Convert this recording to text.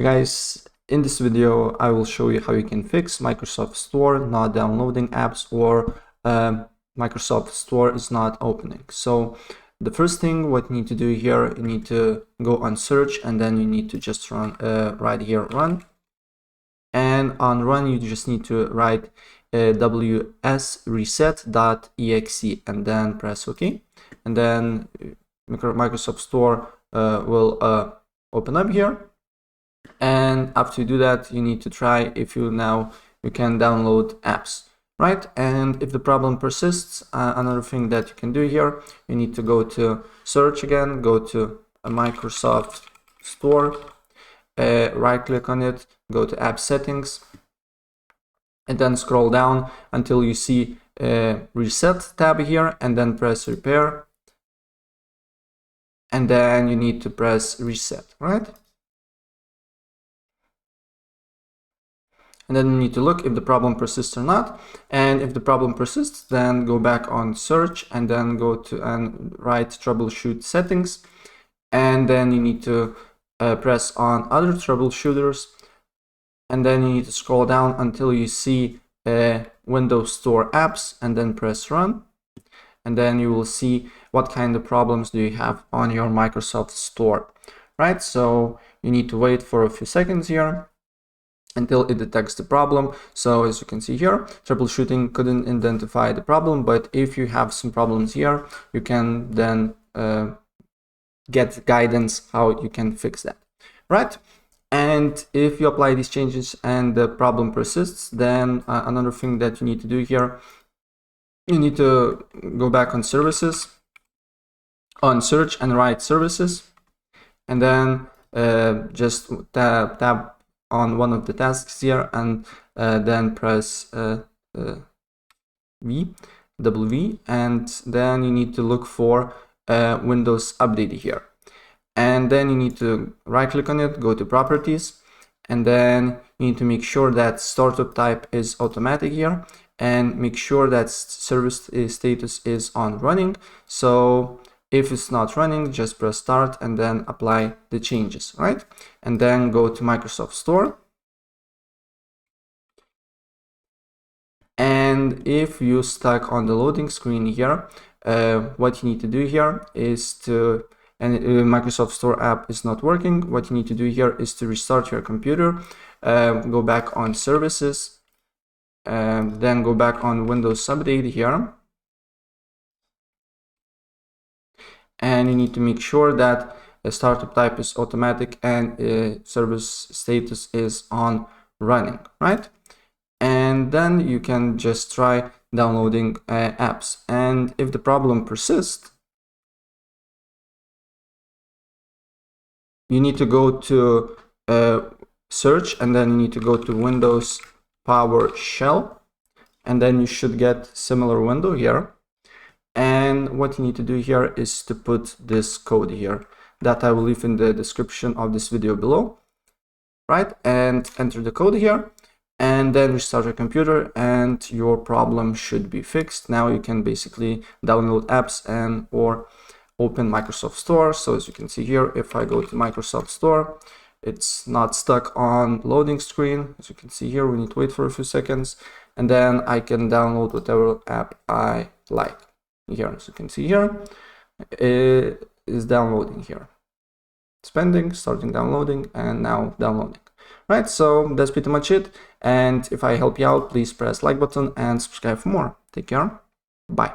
Guys, in this video, I will show you how you can fix Microsoft Store not downloading apps or Microsoft Store is not opening. So the first thing what you need to do here, you need to go on search and then you need to just run right here run. And on run, you just need to write wsreset.exe and then press OK. And then Microsoft Store will open up here. And after you do that, you need to try if you can download apps, right? And if the problem persists, another thing that you can do here, you need to go to search again, go to Microsoft Store, right click on it, go to app settings, and then scroll down until you see reset tab here, and then press repair, and then you need to press reset, right? And then you need to look if the problem persists or not. And if the problem persists, then go back on search and then go to and write troubleshoot settings. And then you need to press on other troubleshooters. And then you need to scroll down until you see Windows Store apps and then press run. And then you will see what kind of problems do you have on your Microsoft Store, right? So you need to wait for a few seconds here until it detects the problem. So as you can see here, troubleshooting couldn't identify the problem, but if you have some problems here, you can then get guidance how you can fix that, right? And if you apply these changes and the problem persists, then another thing that you need to do here, you need to go back on services, on search and write services, and then just tab on one of the tasks here and then press W, and then you need to look for Windows Update here. And then you need to right click on it, go to properties, and then you need to make sure that startup type is automatic here and make sure that service status is on running. So if it's not running, just press start and then apply the changes, right? And then go to Microsoft Store. And if you're stuck on the loading screen here, what you need to do here is to, and Microsoft Store app is not working, what you need to do here is to restart your computer, go back on services, then go back on Windows Update here. And you need to make sure that the startup type is automatic and service status is on running, right? And then you can just try downloading apps. And if the problem persists, you need to go to search and then you need to go to Windows Powershell, and then you should get similar window here. And what you need to do here is to put this code here that I will leave in the description of this video below, right? And enter the code here and then restart your computer and your problem should be fixed. Now you can basically download apps and or open Microsoft Store. So as you can see here, if I go to Microsoft Store, it's not stuck on loading screen. As you can see here, we need to wait for a few seconds and then I can download whatever app I like. Here, as you can see here, it is downloading here. It's pending, starting downloading, and now downloading. Right, so that's pretty much it. And if I help you out, please press like button and subscribe for more. Take care. Bye.